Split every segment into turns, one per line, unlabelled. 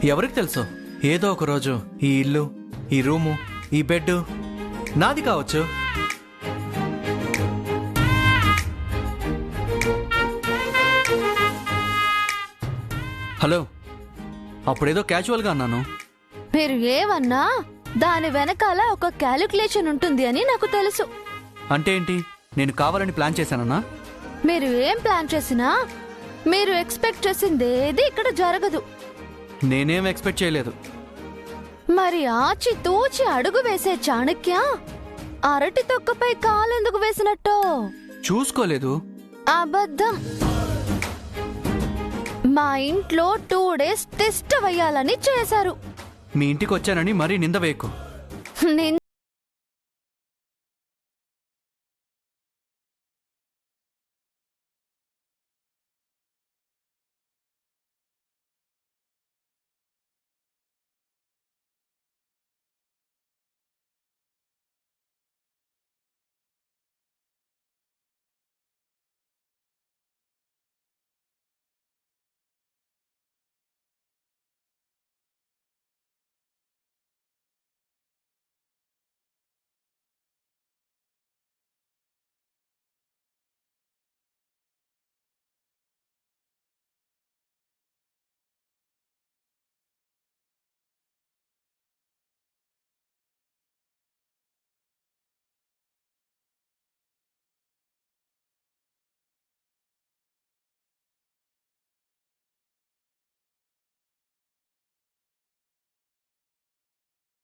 ఎవరికి తెలుసు, ఏదో ఒక రోజు ఈ ఇల్లు, ఈ రూము, ఈ బెడ్ నాది కావచ్చు. హలో, అప్పుడేదో క్యాజువల్గా అన్నాను.
మీరు ఏమన్నా దాని వెనకాల ఒక క్యాలిక్యులేషన్ ఉంటుంది అని నాకు తెలుసు.
అంటే ఏంటి? నేను కావాలని ప్లాన్ చేశానన్నా?
మీరు ఏం ప్లాన్ చేసినా మీరు ఎక్స్పెక్ట్ చేసిందేది ఇక్కడ జరగదు.
నేనేం ఎక్స్పెక్ట్ చేయలేదు.
మరి ఆచి తూచి అడుగు వేసే చాణక్య అరటి తొక్కపై కాలెందుకు వేసినట్టు?
చూసుకోలేదు.
అబద్ధం. మా ఇంట్లో 2 days టెస్ట్ వేయాలని చేశారు.
మీ ఇంటికి వచ్చానని మరీ నింద వేయకు.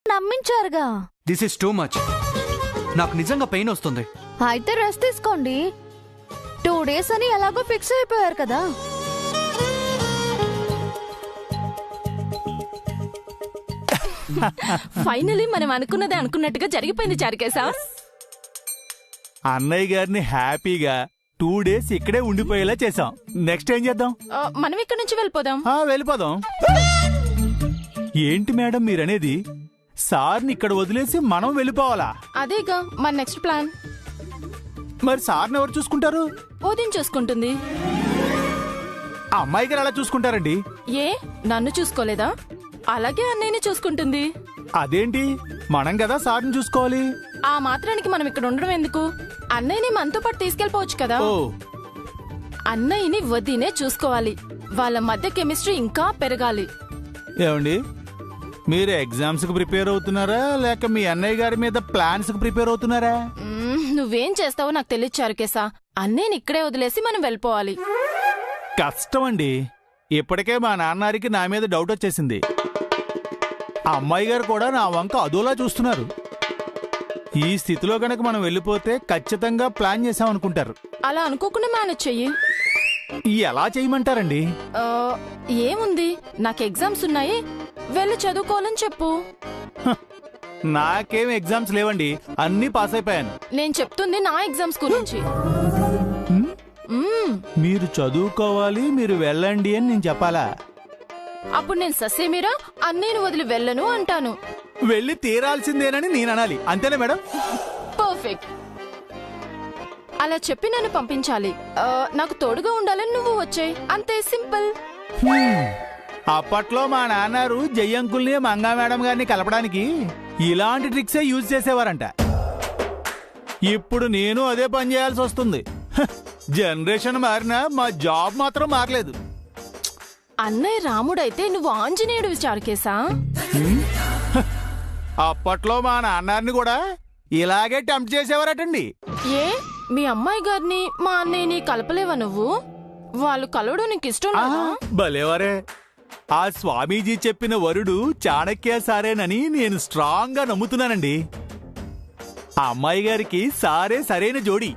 నమ్మించారుగా.
This is too much. నాకు నిజంగా పెయిన్ వస్తుంది.
అయితే రెస్ట్ తీసుకోండి. 2 days అని ఎలాగో ఫిక్స్ అయిపోయారు కదా.
ఫైనలీ మనం అనుకున్నదే అనుకున్నట్టుగా జరిగిపోయింది చారుకేశా.
అన్నయ్య గారిని హ్యాపీగా 2 days ఇక్కడే ఉండిపోయేలా చేసాం. నెక్స్ట్ ఏం చేద్దాం?
మనం ఇక్కడ నుంచి వెళ్ళిపోదాం.
వెళ్ళిపోదాం. ఏంటి మేడం మీరనేది? సార్ని ఇక్కడ వదిలేసి మనం వెళ్ళిపోవాలా?
అదేగా మన నెక్స్ట్ ప్లాన్.
మరి సార్ని ఎవరు చూసుకుంటారు?
ఓదిని చూసుకుంటుంది.
ఆ అమ్మాయి గారు అలా చూసుకుంటారండి.
ఏ నన్ను చూసుకోలేదా? అలాగే అన్నయ్యని చూసుకుంటుంది.
అదేంటి, మనం కదా సార్ని చూసుకోవాలి.
ఆ మాత్రానికి మనం ఇక్కడ ఉండడం ఎందుకు? అన్నయ్యని మనతో పాటు తీసుకెళ్లిపోవచ్చు కదా. అన్నయ్యని వదినే చూసుకోవాలి. వాళ్ళ మధ్య కెమిస్ట్రీ ఇంకా పెరగాలి.
ఏమండి, మీరు ఎగ్జామ్స్ కు ప్రిపేర్ అవుతున్నారా లేక మీ అన్నయ్య గారి మీద ప్లాన్స్ కు ప్రిపేర్ అవుతున్నారా?
నువ్వేం చేస్తావో నాకు తెలియదు చారుకేశా. అన్నయ్యని ఇక్కడే వదిలేసి మనం వెళ్ళిపోవాలి.
కష్టం అండి. ఇప్పటికే మా నాన్నగారికి నా మీద డౌట్ వచ్చేసింది. అమ్మాయి గారు కూడా నా వంక అదోలా చూస్తున్నారు. ఈ స్థితిలో గనక మనం వెళ్ళిపోతే ఖచ్చితంగా ప్లాన్ చేసామనుకుంటారు.
అలా అనుకోకుండా మేనేజ్ చెయ్యి.
ఎలా చేయమంటారండి?
ఏముంది, నాకు ఎగ్జామ్స్ ఉన్నాయి, వెళ్ళి చదువుకోవాలని చెప్పు.
నాకేం ఎగ్జామ్స్ లేవండి, అన్నీ పాస్ అయిపోయాను.
నేను చెప్తుంది నా ఎగ్జామ్స్ గురించి.
మీరు చదువుకోవాలి, మీరు వెళ్ళండి అని నేను చెప్పాలా?
అప్పుడు నేను ససేమిరా అన్నయ్యను వదిలి వెళ్ళను అంటాను.
వెళ్ళి తీరాల్సిందేనని నేను అనాలి, అంతేనా మేడం?
పర్ఫెక్ట్. అలా చెప్పి నన్ను పంపించాలి. నాకు తోడుగా ఉండాలని నువ్వు వచ్చాయి, అంతే, సింపుల్.
అప్పట్లో మా నాన్నారు జయ్యంకుల్ని మంగా మేడం గారిని కలపడానికి ఇలాంటి ట్రిక్సే యూజ్ చేసేవారంట. ఇప్పుడు నేను అదే పని చేయాల్సి వస్తుంది. జనరేషన్ మారినా మా జాబ్ మాత్రం మారలేదు.
అన్నయ్య రాముడైతే నువ్వు ఆంజనేయుడు చారుకేశా.
అప్పట్లో మా నాన్నారిని కూడా ఇలాగే టెంప్ట్ చేసేవారటండి.
ఏ మీ అమ్మాయి గారిని మా అన్నయ్యని కలపలేవా నువ్వు? వాళ్ళు కలవడం నీకు ఇష్టం లేదా?
భలేవరే. ఆ స్వామీజీ చెప్పిన వరుడు చాణక్య సారేనని నేను స్ట్రాంగ్ గా నమ్ముతున్నానండి. ఆ అమ్మాయి గారికి సారే సరైన జోడి.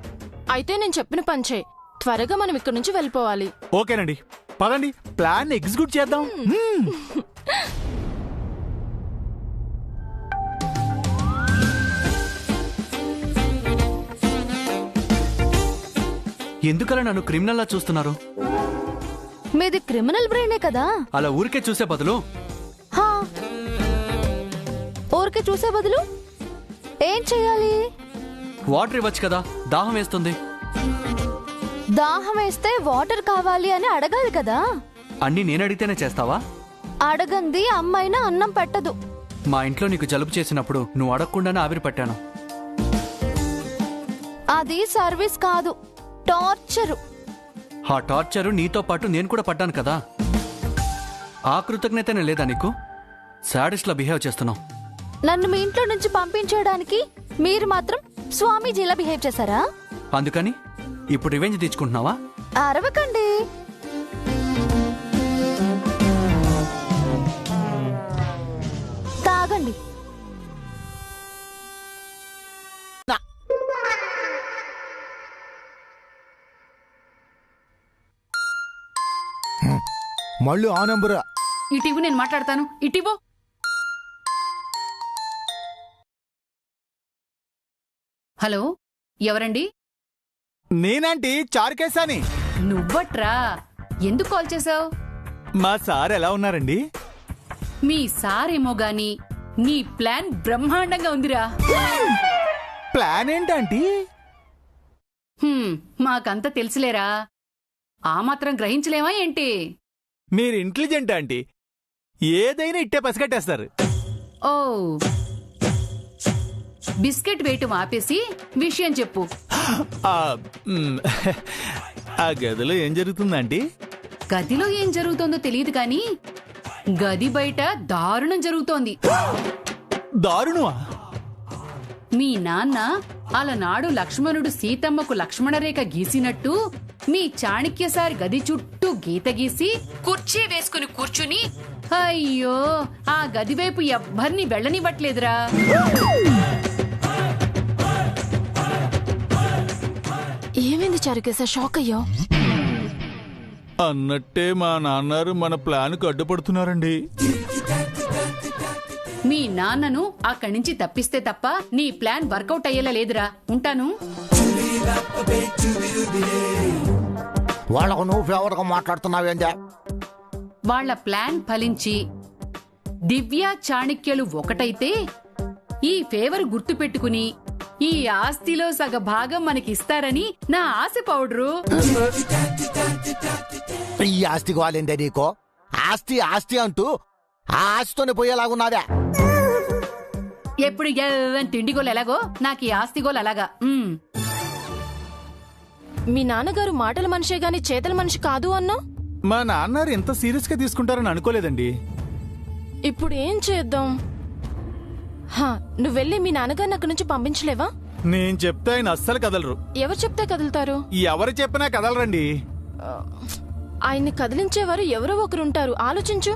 అయితే నేను చెప్పిన పంచే, త్వరగా మనం ఇక్కడి నుంచి వెళ్ళిపోవాలి.
ఓకేనండి, పదండి ప్లాన్ ఎగ్జిక్యూట్ చేద్దాం.
ఎందుకలా నన్ను క్రిమినల్లా చూస్తున్నారు?
మీది క్రిమినల్ బ్రెయినే కదా.
అలా ఊరికే చూసే బదులు
ఊరికే చూసే బదులు ఏం చెయ్యాలి?
వాటర్ ఇవ్వచ్చు కదా, దాహం వేస్తుంది.
దాహం వేస్తే వాటర్ కావాలి అని అడగాలి కదా.
అన్ని నేను అడిగితేనే చేస్తావా?
అడగంది అమ్మైనా అన్నం పెట్టదు.
మా ఇంట్లో నీకు జలుబు చేసినప్పుడు నువ్వు అడగకుండానే ఆవిరి పట్టాను.
అది సర్వీస్ కాదు, టార్చరు.
ఆ టార్చరు నీతో పాటు నేను కూడా పడ్డాను కదా. ఆ కృతజ్ఞతనే లేదా నీకు? సాడిస్ట్లా బిహేవ్ చేస్తున్నావు.
నన్ను మీ ఇంట్లో నుంచి పంపించడానికి మీరు మాత్రం స్వామీజీలా బిహేవ్ చేశారా?
అందుకని ఇప్పుడు రివెంజ్ తెచ్చుకుంటున్నావా?
అరవకండి. తాగండి.
మళ్ళీ ఆ నెంబరా?
ఇటీవు, నేను మాట్లాడతాను. ఇటీవో. హలో, ఎవరండి?
నేనంటీ చారుకేశాని.
నువ్వట్రా? ఎందుకు కాల్ చేసావు?
మా సార్ ఎలా ఉన్నారండి?
మీ సారేమో గాని నీ ప్లాన్ బ్రహ్మాండంగా ఉందిరా.
ప్లాన్ ఏంటంటీ?
మాకంత తెలుసులేరా. ఆ మాత్రం గ్రహించలేమా ఏంటి?
మీరు ఇంటెలిజెంట్ ఆంటీ. ఏదైనా ఇట్టే పసిగట్టేస్తారు.
ఓ, బిస్కెట్ వేయటం ఆపేసి విషయం చెప్పు.
ఆ గదిలో ఏం జరుగుతుందంటీ?
గదిలో ఏం జరుగుతోందో తెలియదు కాని గది బయట దారుణం జరుగుతోంది.
దారుణమా?
మీ నాన్న అలనాడు లక్ష్మణుడు సీతమ్మకు లక్ష్మణరేఖ గీసినట్టు మీ చాణక్యసారి గది చుట్టూ గీత గీసి కుర్చీ వేసుకుని కూర్చుని, అయ్యో, ఆ గది వైపు ఎవ్వరిని వెళ్ళనివ్వట్లేదురా.
ఏమైంది చారుకేశ? షాక్ అయ్యో.
అన్నట్టే మా నాన్నారు మన ప్లాన్కు అడ్డుపడుతున్నారండి.
మీ నాన్నను అక్కడి నుంచి తప్పిస్తే తప్ప నీ ప్లాన్ వర్కౌట్ అయ్యేలా లేదురా. ఉంటాను.
వాళ్ళకు నువ్వు ఫేవర్ గా మాట్లాడుతున్నావేందా?
వాళ్ల ప్లాన్ ఫలించి దివ్య చాణక్యులు ఒకటైతే ఈ ఫేవర్ గుర్తు పెట్టుకుని ఈ ఆస్తిలో సగ భాగం మనకిస్తారని నా ఆశ పౌడరు.
ఈ ఆస్తికి వాళ్ళేందే నీకో? ఆస్తి ఆస్తి అంటూ ఆ ఆస్తితోనే పోయేలాగున్నావే.
ఎప్పుడు తిండిగోలు ఎలాగో నాకు ఈ ఆస్తిగోలు అలాగా.
మీ నాన్నగారు మాటల మనిషే గాని చేతల మనిషి కాదు అన్నా.
మా నాన్నారు ఎంత సీరియస్ గా తీసుకుంటారని అనుకోలేదండి.
ఇప్పుడు ఏం చేద్దాం? నువ్వెళ్ళి మీ నాన్నగారిని అక్కడి నుంచి పంపించలేవా?
నేను చెప్తే ఆయన అస్సలు కదలరు.
ఎవరు చెప్తే కదులుతారు?
ఎవరు చెప్పినా కదలరండి.
ఆయన్ని కదిలించేవారు ఎవరో ఒకరుంటారు. ఆలోచించు.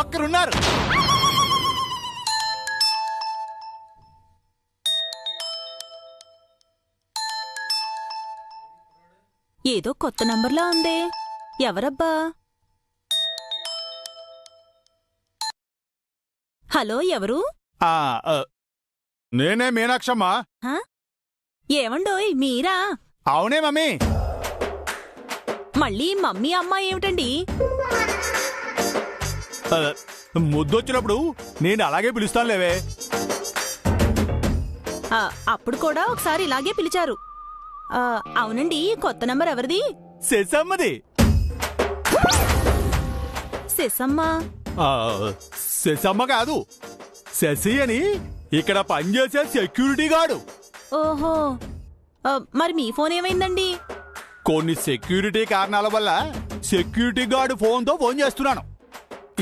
ఒక్కరున్నారు.
ఏదో కొత్త నంబర్లా ఉందే. ఎవరబ్బా? హలో, ఎవరు?
నేనే మీనాక్షమ్మా.
ఏమండోయ్, మీరా?
అవునే మమ్మీ.
మళ్ళీ మమ్మీ అమ్మ ఏమిటండి?
ముద్దొచ్చినప్పుడు నేను అలాగే పిలుస్తానులేవే.
అప్పుడు కూడా ఒకసారి ఇలాగే పిలిచారు. అవునండి, కొత్త నంబర్ ఎవరిది?
శశమ్మది.
శశమ్మ?
శశమ్మ కాదు, శశి అని ఇక్కడ పనిచేసే సెక్యూరిటీ గార్డు.
ఓహో, మరి మీ ఫోన్ ఏమైందండి?
కొన్ని సెక్యూరిటీ కారణాల వల్ల సెక్యూరిటీ గార్డు ఫోన్ చేస్తున్నాను.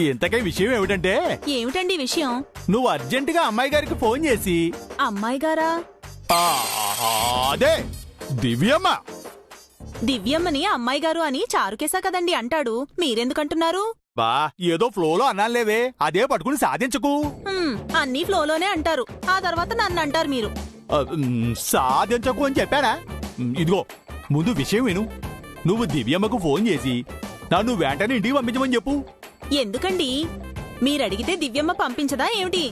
ఇంతకీ విషయం ఏమిటంటే?
ఏమిటండి విషయం?
నువ్వు అర్జెంటుగా అమ్మాయి గారికి ఫోన్ చేసి.
అమ్మాయి గారా?
అదే దివ్యమ్మ.
దివ్యమ్మని అమ్మాయి గారు అని చారుకేశా కదండి అంటాడు. మీరెందుకంటున్నారు?
బా, ఏదో ఫ్లోలో అన్నాలేవే, అదే పట్టుకుని సాధించకు.
అన్నీ ఫ్లోలోనే అంటారు, ఆ తర్వాత నన్ను అంటారు మీరు.
సాధించకు అని చెప్పానా? ఇదిగో, ముందు విషయం విను. నువ్వు దివ్యమ్మకు ఫోన్ చేసి నన్ను వెంటనే ఇంటికి పంపించమని చెప్పు.
ఎందుకండి? మీరడిగితే దివ్యమ్మ పంపించదా ఏమిటి?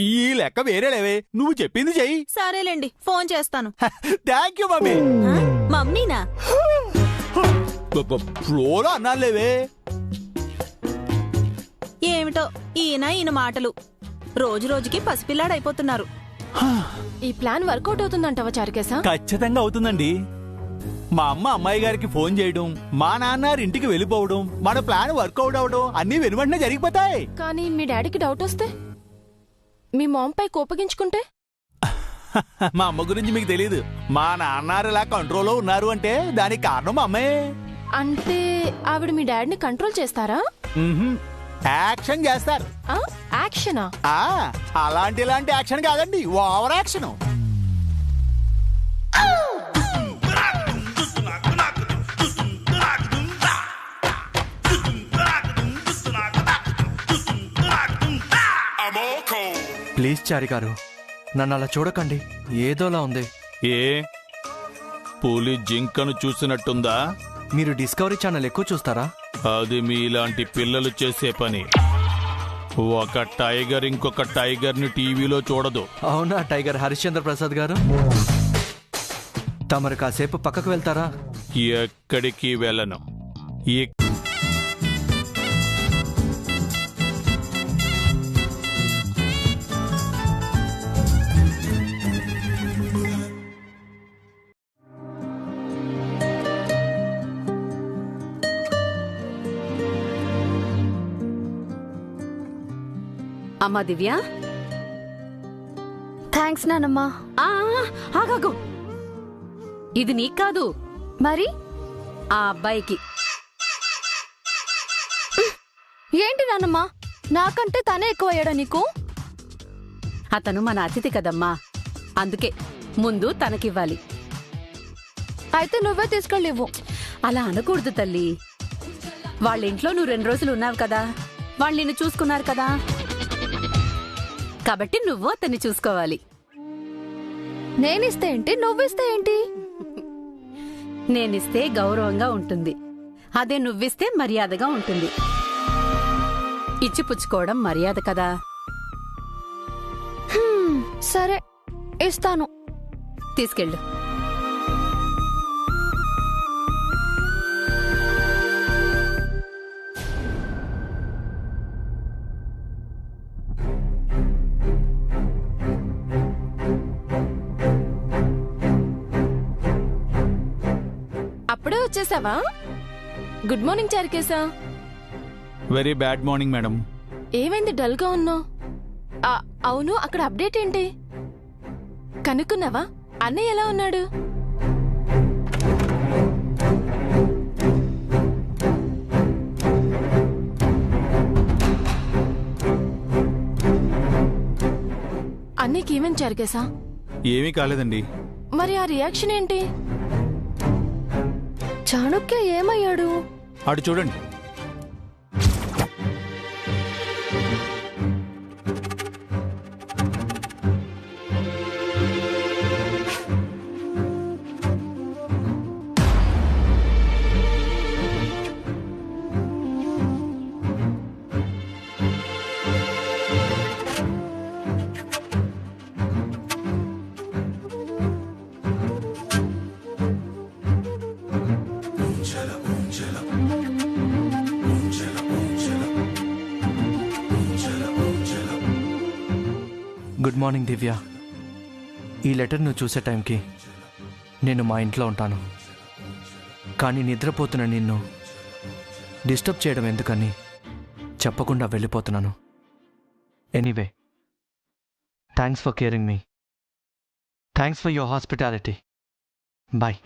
ఈ లెక్క వేరేలేవే, నువ్వు చెప్పింది చెయ్యి.
సరేలేండి, ఫోన్ చేస్తాను.
Thank you mummy.
మమ్మీనా?
ఫ్లోలో అన్నాలేవే.
ఏమిటో ఈయన మాటలు. రోజు రోజుకి పసిపిల్లాడైపోతున్నారు.
ఈ ప్లాన్ వర్కౌట్ అవుతుందంటావా చారుకేశా?
ఖచ్చితంగా అవుతుందండి. మా అమ్మ అమ్మాయి గారికి ఫోన్ చేయడం, మా నాన్న ఇంటికి వెళ్ళిపోవడం, మన ప్లాన్ వర్కౌట్ అవడం అన్నీ వెనువెంటనే జరిగిపోతాయి.
కానీ మీ డాడీకి డౌట్ వస్తే, మీ మామ్ పై కోపగించుకుంటే?
మా అమ్మ గురించి మీకు తెలీదు. మా నాన్న ఇలా కంట్రోల్లో ఉన్నారు అంటే దానికి కారణం మా అమ్మే.
అంటే ఆవిడ మీ డాడీని కంట్రోల్ చేస్తారా?
యాక్షన్ చేస్తారు.
యాక్షనా?
ఇలాంటి యాక్షన్ కాదండి, ఓవర్ యాక్షన్.
ప్లీజ్ చారి గారు, నన్ను అలా చూడకండి, ఏదోలా ఉంది.
ఏ పులి జింకను చూసినట్టుందా?
మీరు డిస్కవరీ ఛానల్ ఎక్కువ చూస్తారా?
అది మీలాంటి పిల్లలు చేసే పని. ఒక టైగర్ ఇంకొక టైగర్ ని టీవీలో చూడదు.
అవునా టైగర్ హరిశ్చంద్ర ప్రసాద్ గారు? తమరు కాసేపు పక్కకు వెళ్తారా?
ఎక్కడికి వెళ్ళను.
అమ్మా దివ్య.
థ్యాంక్స్ నానమ్మా.
ఆగాగు, ఇది నీకు కాదు,
మరి
ఆ అబ్బాయికి.
ఏంటి నానమ్మా, నాకంటే తనే ఎక్కువయ్యాడా నీకు?
అతను మన అతిథి కదమ్మా, అందుకే ముందు తనకివ్వాలి.
అయితే నువ్వే తీసుకెళ్ళివ్వు.
అలా అనకూడదు తల్లి. వాళ్ళ ఇంట్లో నువ్వు 2 రోజులు ఉన్నావు కదా, వాళ్ళు నిన్ను చూసుకున్నారు కదా, కాబట్టి నువ్వు అతన్ని చూసుకోవాలి.
నేనిస్తే ఏంటి, నువ్విస్తే ఏంటి?
నేనిస్తే గౌరవంగా ఉంటుంది, అదే నువ్విస్తే మర్యాదగా ఉంటుంది. ఇచ్చిపుచ్చుకోవడం మర్యాద కదా.
సరే ఇస్తాను,
తీసుకెళ్ళు.
అప్పుడే వచ్చేసావా? Good morning Charukesha.
Very bad morning madam.
ఏమైంది డల్ గా ఉన్నావు? అవును, అక్కడ అప్డేట్ ఏంటి? కనుక్కున్నావా అన్నయ్య ఎలా ఉన్నాడు? అన్నయ్యకి ఏమేం చారుకేశా?
ఏమీ కాలేదండి.
మరి ఆ రియాక్షన్ ఏంటి?
చాణుక్య ఏమయ్యాడు?
అటు చూడండి.
గుడ్ మార్నింగ్ దివ్య. ఈ లెటర్ నువ్వు చూసే టైంకి నేను మా ఇంట్లో ఉంటాను, కానీ నిద్రపోతున్న నిన్ను డిస్టర్బ్ చేయడం ఎందుకని చెప్పకుండా వెళ్ళిపోతున్నాను. Anyway, thanks for caring me. Thanks for your hospitality. Bye.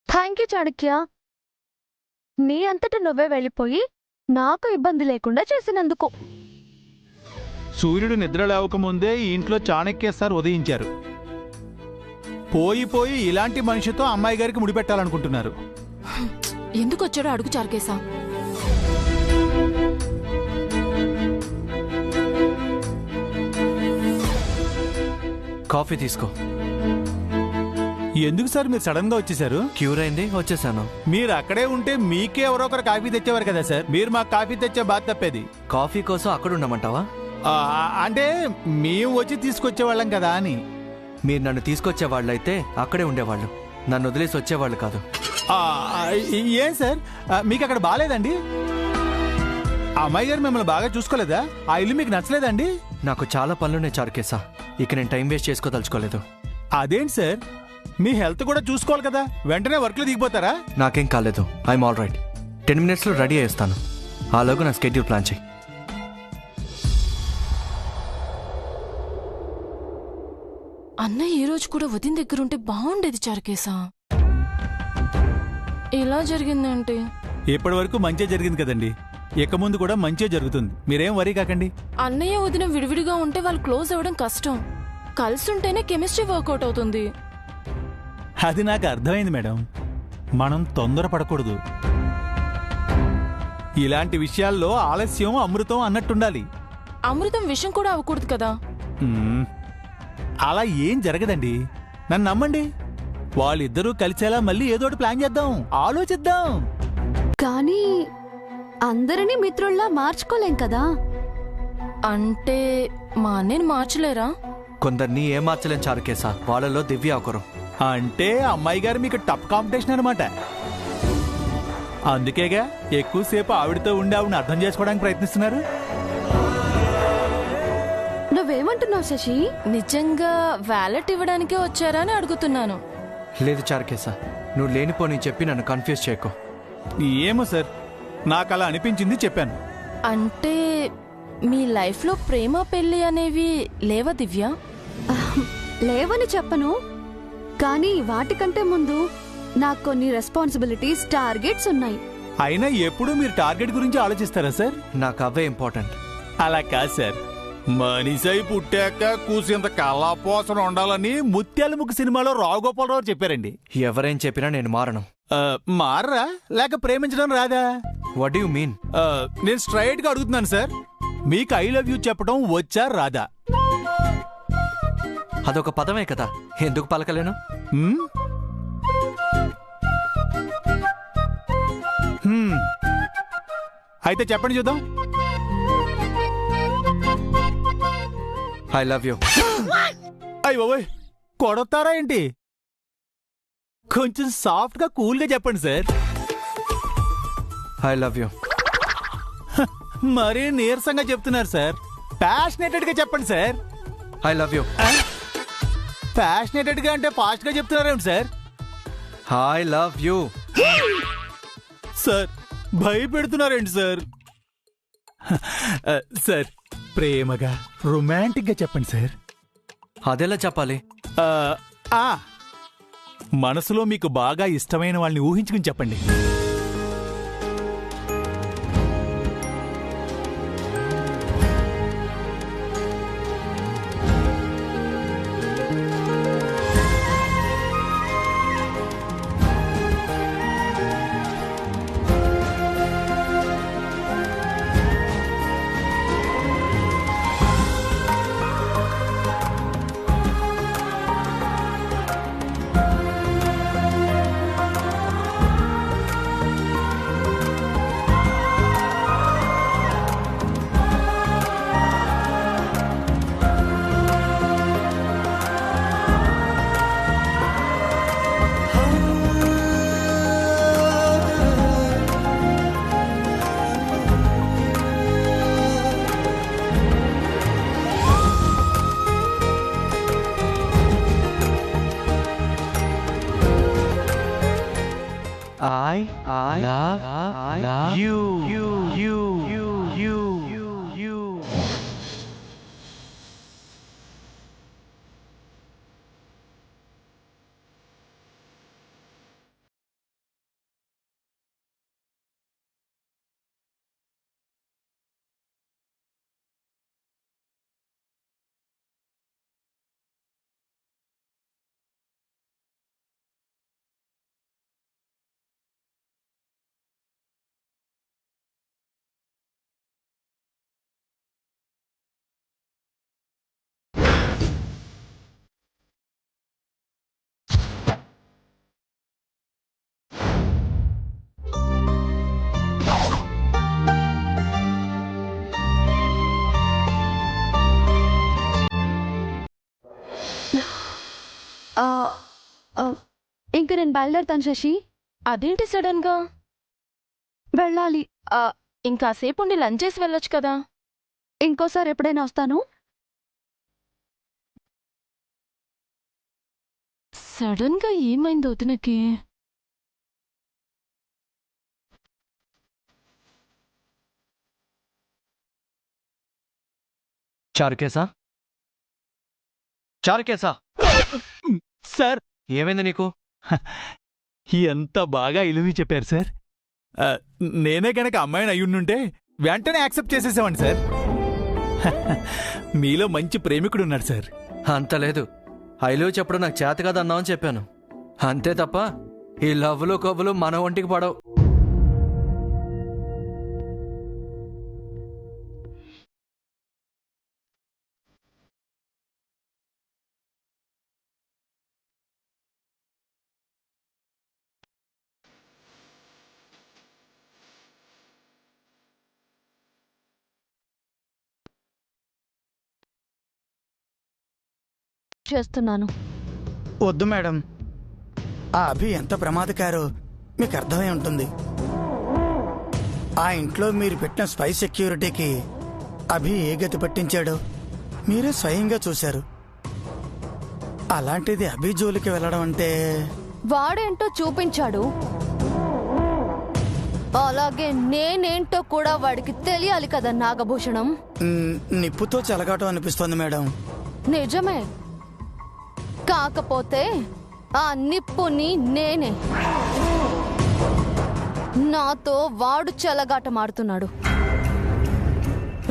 Thank you Chanukya, నీ అంతటా నువ్వే వెళ్ళిపోయి నాకు ఇబ్బంది లేకుండా చేసినందుకు.
సూర్యుడు నిద్ర లేవకముందే ఈ ఇంట్లో చాణక్య సార్ ఉదయించారు. పోయి ఇలాంటి మనిషితో అమ్మాయి గారికి ముడిపెట్టాలనుకుంటున్నారు.
ఎందుకు వచ్చాడో అడుగు చారుకేశా.
కాఫీ తీసుకో.
ఎందుకు సార్ మీరు సడన్ గా వచ్చేసారు?
క్యూర్ అయింది, వచ్చేసాను.
మీరు అక్కడే ఉంటే మీకే ఎవరో ఒకరు కాఫీ తెచ్చేవారు కదా సార్. మీరు మాకు కాఫీ తెచ్చే బాధ తప్పేది.
కాఫీ కోసం అక్కడ ఉండమంటావా?
అంటే మేము వచ్చి తీసుకొచ్చేవాళ్ళం కదా అని.
మీరు నన్ను తీసుకొచ్చే వాళ్ళైతే అక్కడే ఉండేవాళ్ళు, నన్ను వదిలేసి వచ్చేవాళ్ళు కాదు.
ఏం సార్ మీకు అక్కడ బాగాలేదండి? అమ్మాయి గారు మిమ్మల్ని బాగా చూసుకోలేదా? ఆ ఇల్లు మీకు నచ్చలేదండి?
నాకు చాలా పనులున్నాయి చారుకేశా, ఇక నేను టైం వేస్ట్ చేసుకోదలుచుకోలేదు.
అదేంటి సార్, మీ హెల్త్ కూడా చూసుకోవాలి కదా, వెంటనే వర్క్లో దిగిపోతారా?
నాకేం కాలేదు, ఐఎమ్ ఆల్ రైట్. 10 minutesలో రెడీ అయ్యేస్తాను. ఆలోగా నా స్కెడ్యూల్ ప్లాన్ చేయి.
అన్నయ్య ఈ రోజు కూడా వదిన దగ్గర ఉంటే బాగుండేది చారుకేశా. ఇలా జరిగిందేంటి?
ఇప్పటి వరకు మంచి జరిగింది కదండి, ఇక ముందు కూడా మంచి జరుగుతుంది, మీరేం వరీ కాకండి.
అన్నయ్య వదిన విడివిడిగా ఉంటే వాళ్ళు క్లోజ్ అవ్వడం కష్టం, కలిసి ఉంటేనే కెమిస్ట్రీ వర్కౌట్ అవుతుంది.
అది నాకు అర్థమైంది మేడం, మనం తొందరపడకూడదు. ఇలాంటి విషయాల్లో ఆలస్యం అమృతం అన్నట్టుండాలి.
అమృతం విషయం కూడా అవ్వకూడదు కదా.
అలా ఏం జరగదండి, నన్ను నమ్మండి. వాళ్ళిద్దరూ కలిసేలా మళ్ళీ ఏదోటి ప్లాన్ చేద్దాం, ఆలోచిద్దాం.
కానీ అందరినీ మిత్రుల్లా మార్చుకోలేం కదా.
అంటే మా అన్నయ్యని మార్చలేరా?
కొందరిని ఏం మార్చలేం చారుకేశా, వాళ్ళలో దివ్య ఒకరు.
అంటే అమ్మాయి గారు మీకు టఫ్ కాంపిటీషన్ అనమాట. అందుకేగా ఎక్కువసేపు ఆవిడతో ఉండి ఆవిడని అర్థం చేసుకోవడానికి ప్రయత్నిస్తున్నారు.
నువ్వేమంటున్నావు శశి?
నిజంగా వ్యాలెట్ ఇవ్వడానికే వచ్చారా అని అడుగుతున్నాను.
లేదు చారుకేశా, నువ్వు లేనిపోని చెప్పి నన్ను కన్ఫ్యూజ్ చేయకు.
ఏమో సార్, నాకు అలా అనిపించింది చెప్పాను.
అంటే మీ లైఫ్లో ప్రేమ పెళ్లి అనేవి లేవా దివ్య?
లేవని చెప్పను, కానీ వాటికంటే ముందు నాకు కొన్ని రెస్పాన్సిబిలిటీస్, టార్గెట్స్ ఉన్నాయి.
అయినా ఎప్పుడు మీరు టార్గెట్ గురించి ఆలోచిస్తారా సార్?
నాకు అవే ఇంపార్టెంట్.
అలా కాదు సార్, మనిషై పుట్టాక కూసేంత కళాపోసన ఉండాలని ముత్యాల ముగ్గు సినిమాలో రావుగోపాలరావు చెప్పారండి.
ఎవరేం చెప్పినా నేను మారను.
మారరా లేక ప్రేమించడం రాదా?
What do you mean?
నేను స్ట్రైట్ గా అడుగుతున్నాను సార్, మీకు ఐ లవ్ యూ చెప్పడం వచ్చా రాదా?
అదొక పదమే కదా, ఎందుకు పలకలేను?
అయితే చెప్పండి చూద్దాం.
I love you.
అయ్య బాబోయ్, కొడతారా ఏంటి? కొంచెం సాఫ్ట్ గా కూల్ గా చెప్పండి సార్.
I love you.
మరీ నీరసంగా చెప్తున్నారు సార్, ప్యాషనేటెడ్ గా చెప్పండి sir.
I love you.
Passionated గా అంటే ఫాస్ట్ గా చెప్తున్నారేంటి sir?
I love you.
Sir భయపెడుతున్నారేంటి సార్? సార్ ప్రేమగా రొమాంటిక్ గా చెప్పండి సార్.
అదెలా చెప్పాలి?
మనసులో మీకు బాగా ఇష్టమైన వాళ్ళని ఊహించుకుని చెప్పండి.
ఇంక నేను బయలుదేరుతాను శశి.
అదేంటి సడన్ గా?
వెళ్ళాలి.
ఇంకాసేపు ఉండి లంచ్ చేసి వెళ్ళొచ్చు కదా.
ఇంకోసారి ఎప్పుడైనా వస్తాను.
సడన్ గా ఏమైంది వదినకి?
చారుకేసా, చారుకేసా,
సార్
ఏమైంది నీకు?
ఎంత బాగా ఇలువి చెప్పారు సార్. నేనే కనుక అమ్మాయిని అయ్యుండుంటే వెంటనే యాక్సెప్ట్ చేసేసామండి సార్. మీలో మంచి ప్రేమికుడు ఉన్నాడు సార్.
అంత లేదు, ఐలో చెప్పడం నాకు చేత కాదు అన్నావని చెప్పాను అంతే తప్ప ఈ లవ్లు కొవ్వులు మన ఒంటికి పడవు.
చేస్తున్నాను.
వద్దు మేడం, ఆ అభి ఎంత ప్రమాదకారో మీకు అర్థమై ఉంటుంది. ఆ ఇంట్లో మీరు పెట్టిన స్పై సెక్యూరిటీకి అభి ఏ గతి పట్టించాడో మీరే స్వయంగా చూశారు. అలాంటిది అభి జోలికి వెళ్ళడం అంటే
వాడేంటో చూపించాడు, అలాగే నేనేంటో కూడా వాడికి తెలియాలి కదా నాగభూషణం.
నిప్పుతో చెలగాటం అనిపిస్తోంది మేడం.
నిజమే, కాకపోతే ఆ నిప్పుని నేనే. నాతో వాడు చెలగాటమాడుతున్నాడు.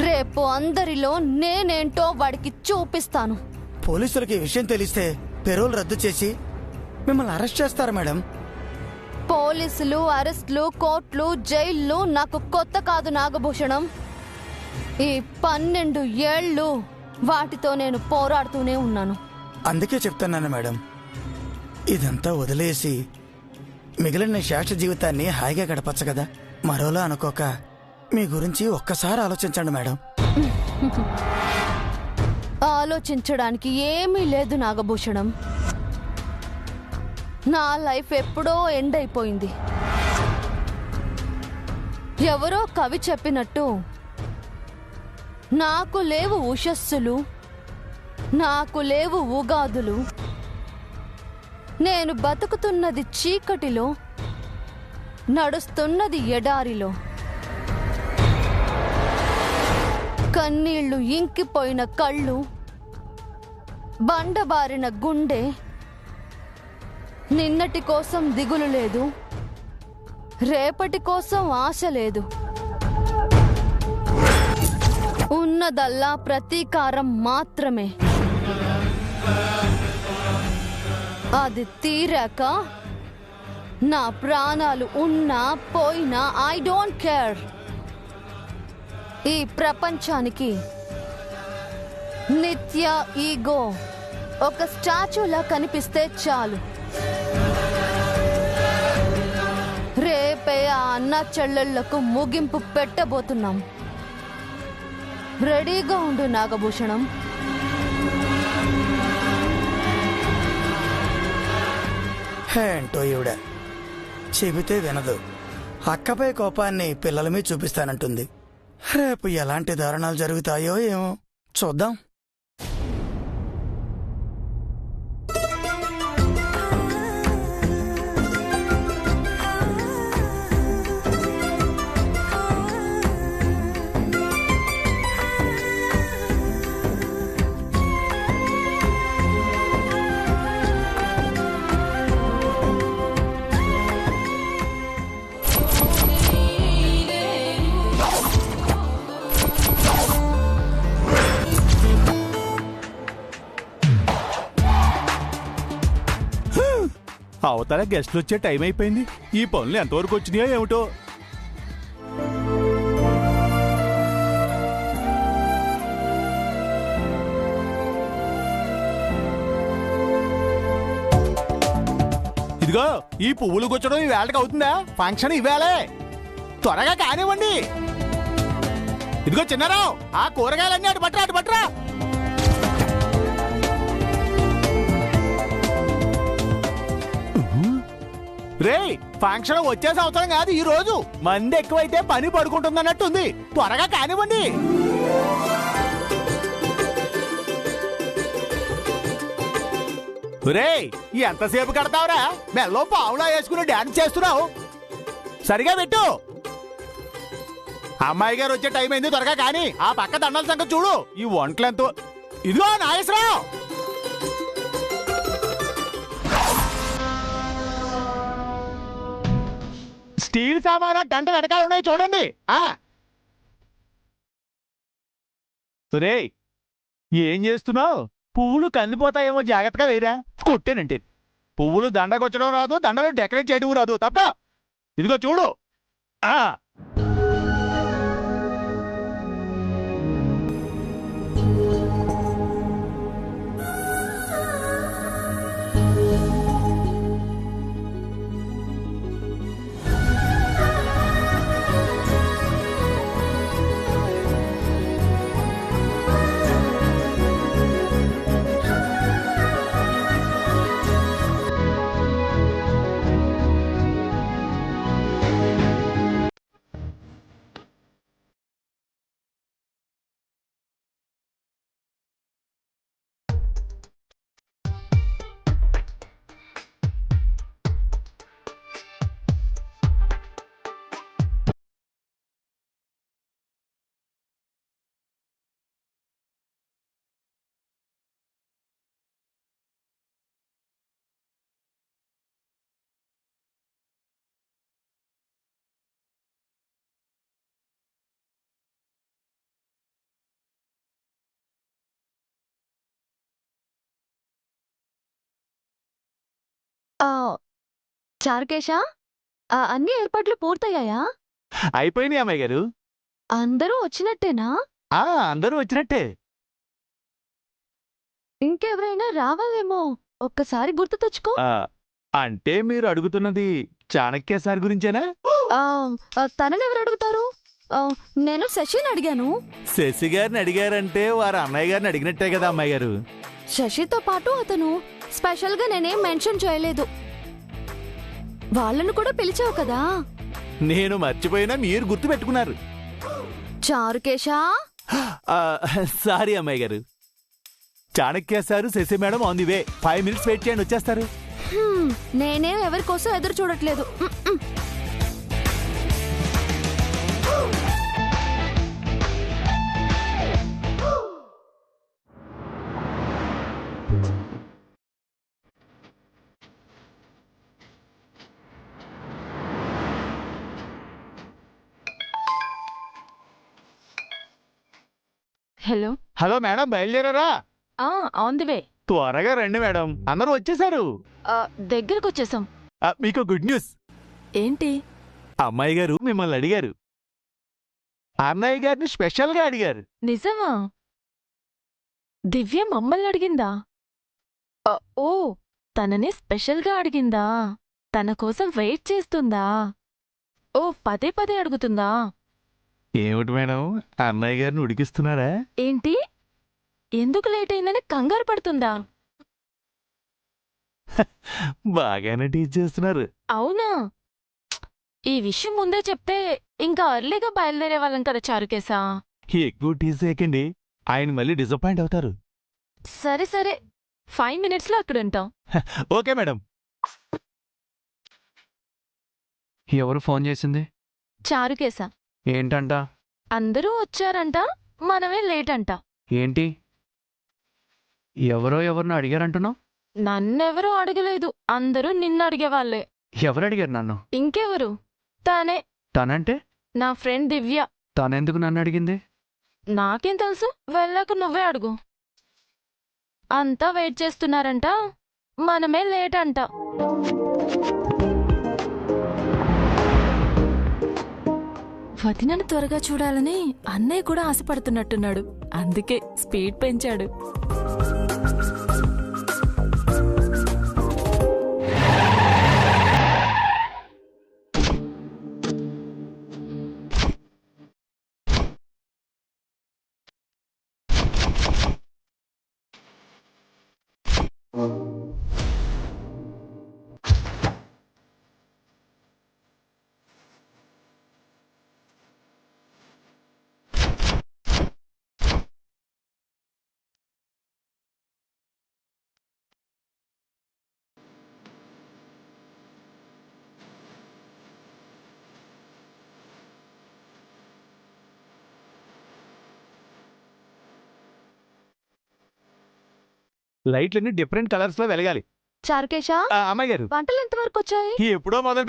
రేపు అందరిలో నేనేంటో వాడికి చూపిస్తాను.
పోలీసులకి ఈ విషయం తెలిస్తే పెరోల్ రద్దు చేసి మిమ్మల్ని అరెస్ట్ చేస్తారు మేడం.
పోలీసులు, అరెస్టులు, కోర్టులు, జైళ్ళు నాకు కొత్త కాదు నాగభూషణం. ఈ 12 ఏళ్ళు వాటితో నేను పోరాడుతూనే ఉన్నాను.
అందుకే చెప్తున్నాను మేడం, ఇదంతా వదిలేసి మిగిలిన శేష జీవితాన్ని హాయిగా గడపచ్చు కదా. మరోలా అనుకోక మీ గురించి ఒక్కసారి ఆలోచించండి మేడం.
ఆలోచించడానికి ఏమీ లేదు నాగభూషణం. నా లైఫ్ ఎప్పుడో ఎండ్ అయిపోయింది. ఎవరో కవి చెప్పినట్టు నాకు లేవు ఉషస్సులు, నాకు లేవు ఉగాదులు. నేను బతుకుతున్నది చీకటిలో, నడుస్తున్నది ఎడారిలో. కన్నీళ్లు ఇంకిపోయిన కళ్ళు, బండబారిన గుండె. నిన్నటి కోసం దిగులు లేదు, రేపటి కోసం ఆశ లేదు. ఉన్నదల్లా ప్రతీకారం మాత్రమే. అది తీరాక నా ప్రాణాలు ఉన్నా పోయినా ఐ డోంట్ కేర్. ఈ ప్రపంచానికి నిత్య ఈగో ఒక స్టాచ్యూలా కనిపిస్తే చాలు. రేపే ఆ అన్న చెల్లెళ్లకు ముగింపు పెట్టబోతున్నాం. రెడీగా ఉండు నాగభూషణం.
ఏంటో ఈవిడ చెబితే వినదు. అక్కపై కోపాన్ని పిల్లల మీద చూపిస్తానంటుంది. రేపు ఎలాంటి దారుణాలు జరుగుతాయో ఏమో చూద్దాం.
అవతల గెస్ట్లు వచ్చే టైం అయిపోయింది. ఈ పనులు ఎంతవరకు వచ్చినాయో ఏమిటో. ఇదిగో ఈ పువ్వులు గుచ్చడం ఈ వేళకి అవుతుందా? ఫంక్షన్ ఇవ్వాలే, త్వరగా కానివ్వండి. ఇదిగో చిన్నారావు, ఆ కూరగాయలన్నీ అటు పట్టరా, అటు పట్టరా. రేయ్ ఫంక్షన్ వచ్చే సంవత్సరం కాదు ఈ రోజు. మంది ఎక్కువైతే పని పడుకుంటుంది అన్నట్టుంది. త్వరగా కానివ్వండి. రేయ్ ఎంతసేపు కడతావురా? మెల్లో పావులా వేసుకుని డాన్స్ చేస్తున్నావు. సరిగా పెట్టు. అమ్మాయి గారు వచ్చే టైం అయింది, త్వరగా కానీ. ఆ పక్క దండల సంగతి చూడు. ఈ వంటలెంతో. ఇదిగో నాగేశ్వరరావు, స్టీల్ సామానా గంట వెనకాల ఉన్నాయి చూడండి. రేయ్ ఏం చేస్తున్నావు? పువ్వులు కందిపోతాయేమో జాగ్రత్తగా వేయరా. కొట్టేనంటే పువ్వులు దండకొచ్చడం రాదు, దండలు డెకరేట్ చేయడం రాదు తప్ప. ఇదిగో చూడు.
చారుకేశ, అన్ని ఏర్పాట్లు పూర్తయ్యాయా?
అయిపోయినాయి అమ్మాయి గారు.
అందరూ వచ్చినట్టేనా?
అందరూ వచ్చినట్టే.
ఇంకెవరైనా రావాలేమో, ఒక్కసారి గుర్తు తెచ్చుకో.
అంటే మీరు అడుగుతున్నది చాణక్య సార్ గురించేనా?
తననెవరు అడుగుతారు? నేను శశిని అడిగాను.
శశి గారిని అడిగారంటే వారు అన్నయ్య గారిని అడిగినట్టే కదా అమ్మాయి గారు.
శశితో పాటు అతను స్పెషల్ గా నేనేం మెన్షన్ చేయలేదు. వాళ్ళను కూడా పిలిచావు కదా.
నేను మర్చిపోయినా మీరు గుర్తు పెట్టుకున్నారు.
చారుకేశా,
సారీ అమ్మాయి గారు. Chanakya sir Sasi madam on the way. 5 minutes wait చేయండి, వచ్చేస్తారు.
నేనేం ఎవరి కోసం ఎదురు చూడట్లేదు.
హలో
హలో మేడం, బయలుదేరారా?
On the way.
త్వరగా రండి మేడం, అందరూ వచ్చేసారు.
దగ్గరకు వచ్చేసాం.
మీకు గుడ్ న్యూస్.
ఏంటి?
అమ్మాయి గారు మిమ్మల్ని అడిగారు. అన్నయ్య గారిని స్పెషల్ గా అడిగారు.
నిజమా? దివ్య మమ్మల్ని అడిగిందా? ఓ, తనని స్పెషల్ గా అడిగిందా? తన కోసం వెయిట్ చేస్తుందా? ఓ, పదే పదే అడుగుతుందా?
ఏమిటి మేడం, అన్నయ్య గారిని ఉడికిస్తున్నారా?
ఏంటి? ఎందుకు లేట్ అయిందని కంగారు పడుతుందా?
బాగానే టీచ్ చేస్తున్నారు.
అవునా? ఈ విషయం ముందే చెప్తే ఇంకా అర్లీగా బయలుదేరే వాళ్ళం కదా చారుకేశా.
ఎక్కువ టీచ్ చేయకండి, ఆయన మళ్ళీ డిసప్పాయింట్ అవుతారు.
సరే సరే, 5 minutes లో అక్కడ ఉంటాం.
Okay madam.
ఎవరు ఫోన్ చేసింది?
చారుకేశా.
ఏంటంట?
అందరూ వచ్చారంట, మనమే లేట్ అంట.
ఏంటి? ఎవరిని అడిగారంటున్నావు?
నన్నెవరూ అడగలేదు, అందరూ నిన్ను అడిగేవాళ్లే.
ఎవరు అడిగారు నన్ను?
ఇంకెవరు? తనే,
తనంటే?
నా ఫ్రెండ్ దివ్య.
తనెందుకు నన్ను అడిగింది?
నాకేం తెలుసు, వెళ్ళాక నువ్వే అడుగు. అంతా వెయిట్ చేస్తున్నారంట, మనమే లేట్ అంట. వదినను త్వరగా చూడాలని అన్నయ్య కూడా ఆశపడుతున్నట్టున్నాడు, అందుకే స్పీడ్ పెంచాడు.
లైట్లన్నీ డిఫరెంట్ కలర్స్ లో వెలగాలి.
చారుకేశ
అమ్మాయి గారు
వంటలు ఎంతవరకు వచ్చాయి?
ఎప్పుడో మొదలు